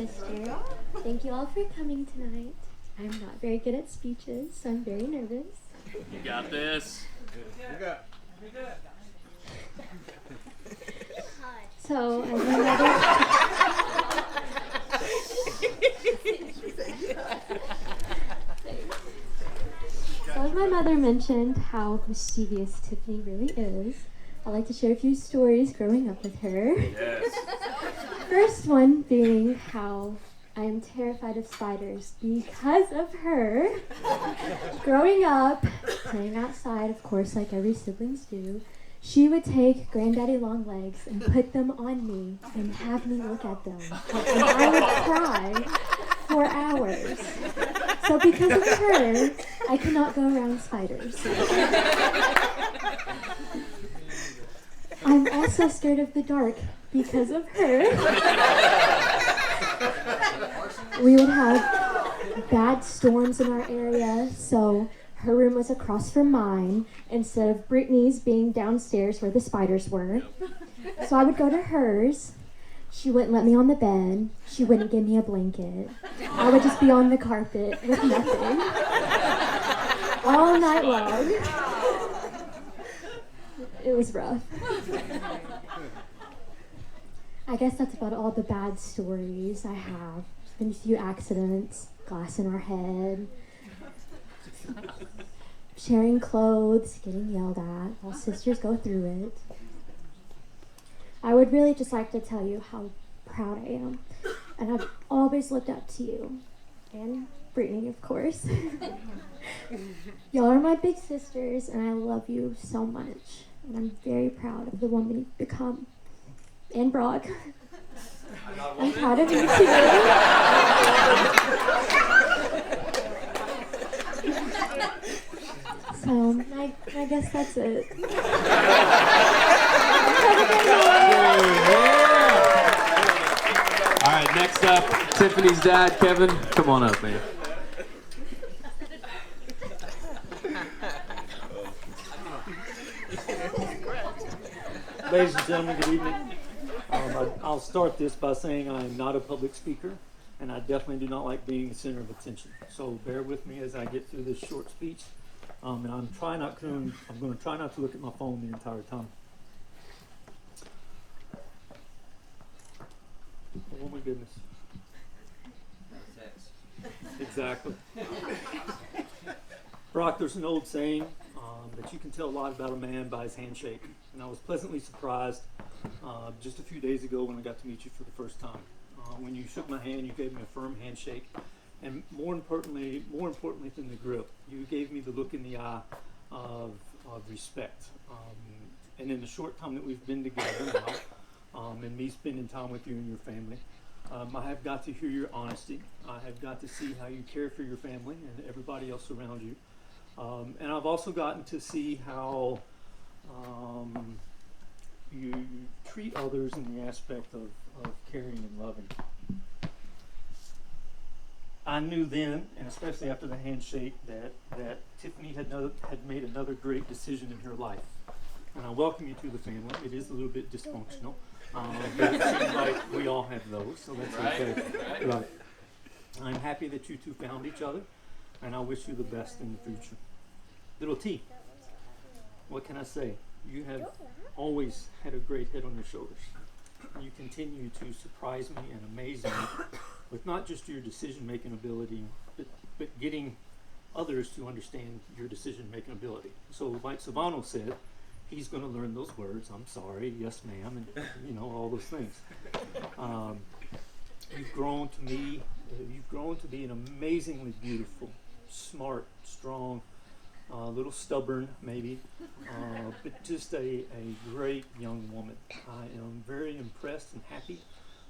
sister. Thank you all for coming tonight. I'm not very good at speeches, so I'm very nervous. You got this. So, as my mother... So as my mother mentioned how mischievous Tiffany really is, I'd like to share a few stories growing up with her. Yes. First one being how I am terrified of spiders because of her. Growing up, playing outside, of course, like every siblings do, she would take Granddaddy Longlegs and put them on me and have me look at them. And I would cry for hours. So because of her, I cannot go around spiders. I'm also scared of the dark because of her. We would have bad storms in our area, so her room was across from mine instead of Brittany's being downstairs where the spiders were. So I would go to hers. She wouldn't let me on the bed. She wouldn't give me a blanket. I would just be on the carpet with nothing all night long. It was rough. I guess that's about all the bad stories I have. There's been a few accidents, glass in our head, sharing clothes, getting yelled at. All sisters go through it. I would really just like to tell you how proud I am. And I've always looked up to you. And Brittany, of course. Y'all are my big sisters, and I love you so much. And I'm very proud of the woman you've become. And Brock. I'm proud of you too. So, I guess that's it. All right, next up, Tiffany's dad, Kevin. Come on up, man. Ladies and gentlemen, good evening. I'll start this by saying I am not a public speaker, and I definitely do not like being the center of attention. So bear with me as I get through this short speech. And I'm going to try not to look at my phone the entire time. Oh my goodness. Exactly. Brock, there's an old saying that you can tell a lot about a man by his handshake. And I was pleasantly surprised just a few days ago when I got to meet you for the first time. When you shook my hand, you gave me a firm handshake. And more importantly than the grip, you gave me the look in the eye of respect. And in the short time that we've been together now, and me spending time with you and your family, I have got to hear your honesty. I have got to see how you care for your family and everybody else around you. And I've also gotten to see how you treat others in the aspect of caring and loving. I knew then, and especially after the handshake, that Tiffany had made another great decision in her life. And I welcome you to the family. It is a little bit dysfunctional, but it seems like we all have those, so that's okay. Right. I'm happy that you two found each other, and I wish you the best in the future. Little T, what can I say? You have always had a great head on your shoulders. You continue to surprise me and amaze me with not just your decision-making ability, but getting others to understand your decision-making ability. So like Savano said, he's going to learn those words, I'm sorry, yes ma'am, and all those things. You've grown to be an amazingly beautiful, smart, strong, a little stubborn maybe, but just a great young woman. I am very impressed and happy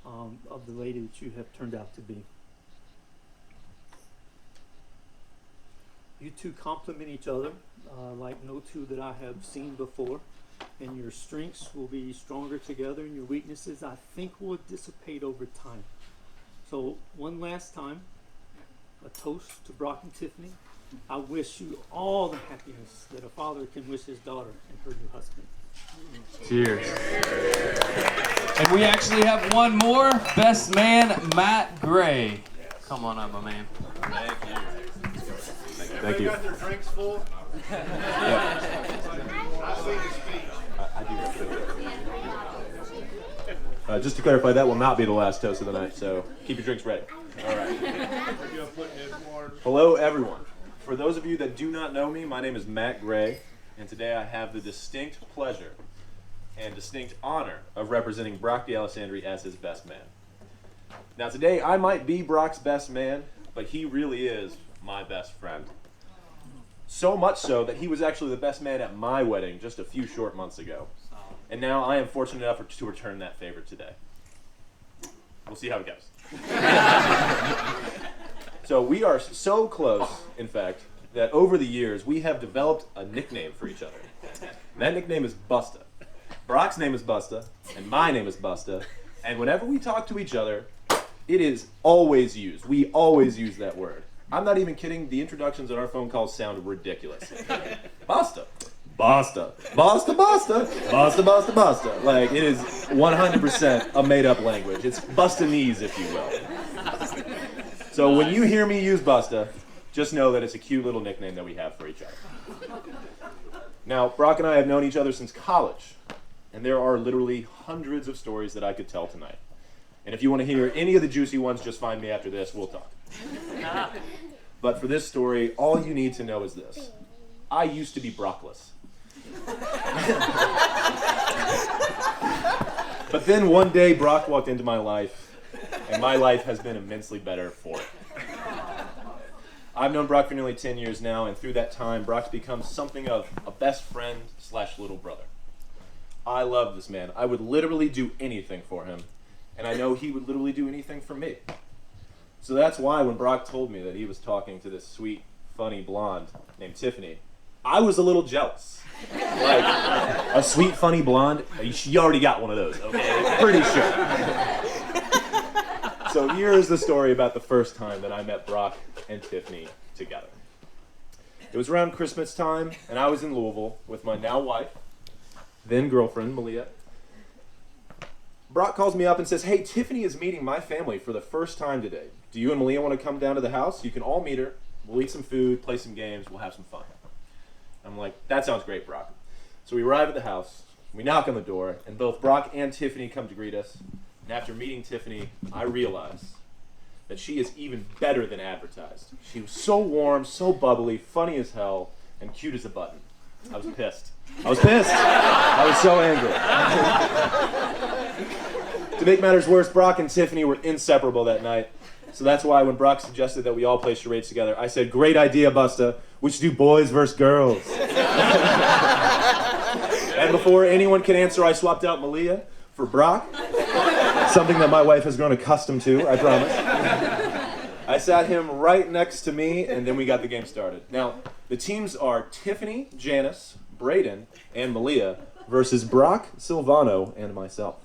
of the lady that you have turned out to be. You two complement each other like no two that I have seen before, and your strengths will be stronger together, and your weaknesses I think will dissipate over time. So one last time, a toast to Brock and Tiffany. I wish you all the happiness that a father can wish his daughter and her new husband. Cheers. And we actually have one more. Best man, Matt Gray. Come on up, my man. Thank you. Got their drinks full? Just to clarify, that will not be the last toast of the night, so keep your drinks ready. All right. Hello, everyone. For those of you that do not know me, my name is Matt Gray, and today I have the distinct pleasure and distinct honor of representing Brock D'Alessandri as his best man. Now today, I might be Brock's best man, but he really is my best friend. So much so that he was actually the best man at my wedding just a few short months ago. And now I am fortunate enough to return that favor today. We'll see how it goes. So we are so close, in fact, that over the years we have developed a nickname for each other. And that nickname is Busta. Brock's name is Busta, and my name is Busta. And whenever we talk to each other, it is always used. We always use that word. I'm not even kidding. The introductions on our phone calls sound ridiculous. Busta. Basta. Basta, basta. Basta, basta, basta. Like, it is 100% a made-up language. It's Bustanese, if you will. So when you hear me use Busta, just know that it's a cute little nickname that we have for each other. Now, Brock and I have known each other since college, and there are literally hundreds of stories that I could tell tonight. And if you want to hear any of the juicy ones, just find me after this. We'll talk. But for this story, all you need to know is this. I used to be Brockless. But then one day, Brock walked into my life, and my life has been immensely better for it. I've known Brock for nearly 10 years now, and through that time, Brock's become something of a best friend / little brother. I love this man. I would literally do anything for him, and I know he would literally do anything for me. So that's why when Brock told me that he was talking to this sweet, funny blonde named Tiffany, I was a little jealous. Like, a sweet, funny blonde, you already got one of those, okay? Pretty sure. So here is the story about the first time that I met Brock and Tiffany together. It was around Christmas time, and I was in Louisville with my now wife, then girlfriend, Malia. Brock calls me up and says, "Hey, Tiffany is meeting my family for the first time today. Do you and Malia want to come down to the house? You can all meet her. We'll eat some food, play some games, we'll have some fun." I'm like, "That sounds great, Brock." So we arrive at the house, we knock on the door, and both Brock and Tiffany come to greet us. And after meeting Tiffany, I realize that she is even better than advertised. She was so warm, so bubbly, funny as hell, and cute as a button. I was pissed. I was so angry. To make matters worse, Brock and Tiffany were inseparable that night. So that's why when Brock suggested that we all play charades together, I said, "Great idea, Busta. We should do boys versus girls." And before anyone could answer, I swapped out Malia for Brock. Something that my wife has grown accustomed to, I promise. I sat him right next to me, and then we got the game started. Now, the teams are Tiffany, Janice, Braden, and Malia versus Brock, Silvano, and myself.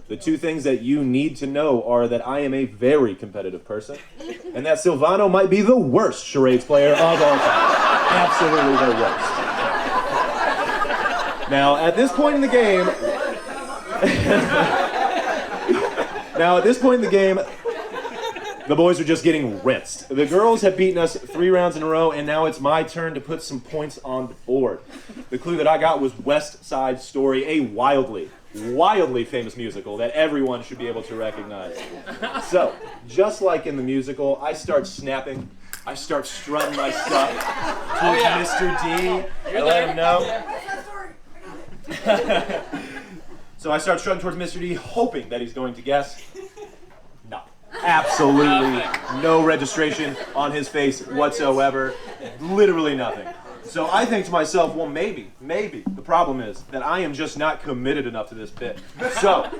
The two things that you need to know are that I am a very competitive person, and that Silvano might be the worst charades player of all time. Absolutely the worst. Now, at this point in the game, the boys are just getting rinsed. The girls have beaten us 3 rounds in a row, and now it's my turn to put some points on the board. The clue that I got was West Side Story, a wildly famous musical that everyone should be able to recognize. So, just like in the musical, I start snapping. I start strutting my stuff towards Mr. D. I let him know. So I start strutting towards Mr. D, hoping that he's going to guess. No. Absolutely no registration on his face whatsoever. Literally nothing. So I think to myself, well, maybe, the problem is that I am just not committed enough to this bit. So,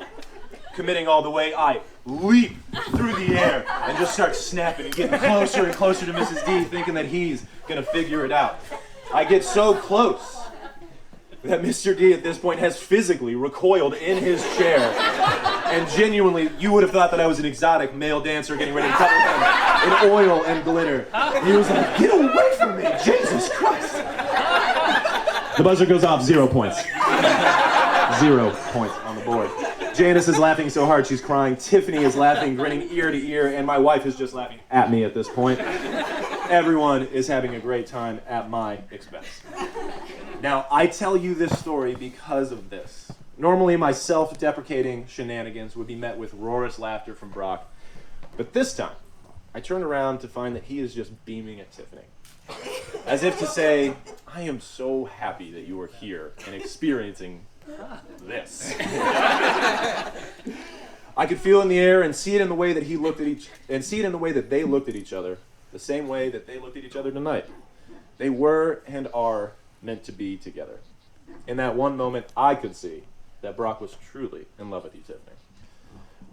committing all the way, I leap through the air and just start snapping and getting closer and closer to Mrs. D, thinking that he's gonna figure it out. I get so close that Mr. D at this point has physically recoiled in his chair. And genuinely, you would have thought that I was an exotic male dancer getting ready to cover him in oil and glitter. He was like, "Get away from me, Jesus Christ!" The buzzer goes off, 0 points. 0 points on the board. Janice is laughing so hard she's crying. Tiffany is laughing, grinning ear to ear, and my wife is just laughing at me at this point. Everyone is having a great time at my expense. Now, I tell you this story because of this. Normally, my self-deprecating shenanigans would be met with roarous laughter from Brock, but this time, I turn around to find that he is just beaming at Tiffany. As if to say, I am so happy that you are here and experiencing this. I could feel in the air and see it in the way that they looked at each other, the same way that they looked at each other tonight. They were and are meant to be together. In that one moment, I could see that Brock was truly in love with you, Tiffany.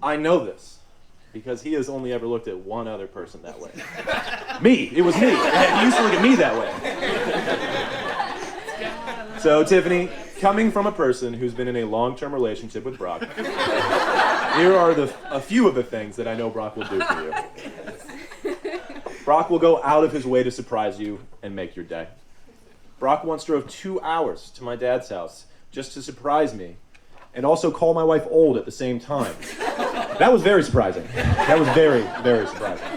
I know this because he has only ever looked at one other person that way. Me. It was me. He used to look at me that way. So, Tiffany, coming from a person who's been in a long-term relationship with Brock, here are a few of the things that I know Brock will do for you. Brock will go out of his way to surprise you and make your day. Brock once drove 2 hours to my dad's house just to surprise me and also call my wife old at the same time. That was very surprising. That was very, very surprising.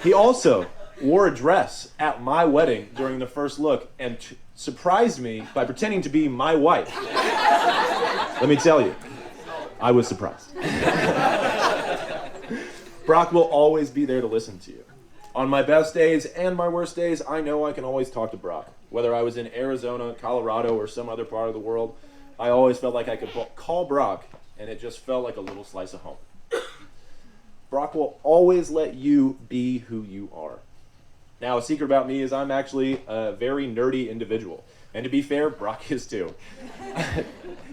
He also wore a dress at my wedding during the first look and surprised me by pretending to be my wife. Let me tell you, I was surprised. Brock will always be there to listen to you. On my best days and my worst days, I know I can always talk to Brock. Whether I was in Arizona, Colorado, or some other part of the world, I always felt like I could call Brock, and it just felt like a little slice of home. Brock will always let you be who you are. Now, a secret about me is I'm actually a very nerdy individual. And to be fair, Brock is too.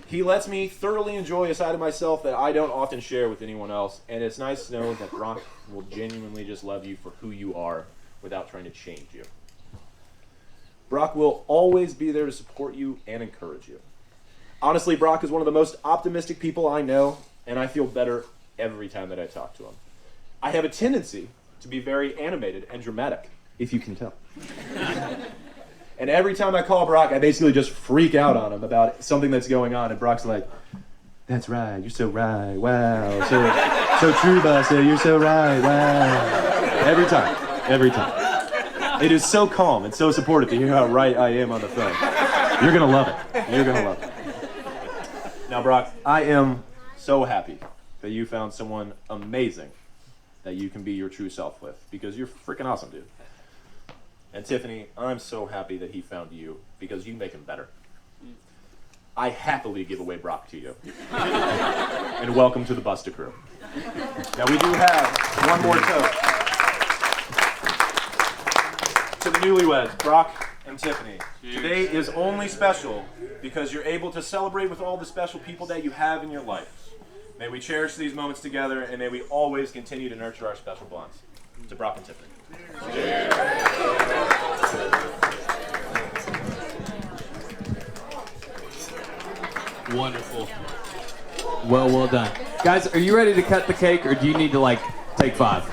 He lets me thoroughly enjoy a side of myself that I don't often share with anyone else, and it's nice to know that Brock will genuinely just love you for who you are without trying to change you. Brock will always be there to support you and encourage you. Honestly, Brock is one of the most optimistic people I know, and I feel better every time that I talk to him. I have a tendency to be very animated and dramatic, if you can tell. And every time I call Brock, I basically just freak out on him about something that's going on, and Brock's like, "That's right, you're so right, wow, so true, Buster, you're so right, wow." Every time. It is so calm and so supportive to hear how right I am on the phone. You're gonna love it. Now, Brock, I am so happy that you found someone amazing that you can be your true self with, because you're freaking awesome, dude. And Tiffany, I'm so happy that he found you, because you make him better. I happily give away Brock to you. And welcome to the Busta crew. Now, we do have one more toast. To the newlyweds, Brock and Tiffany. Today is only special because you're able to celebrate with all the special people that you have in your life. May we cherish these moments together, and may we always continue to nurture our special bonds. To Brock and Tiffany. Wonderful. Well done. Guys, are you ready to cut the cake, or do you need to, take 5?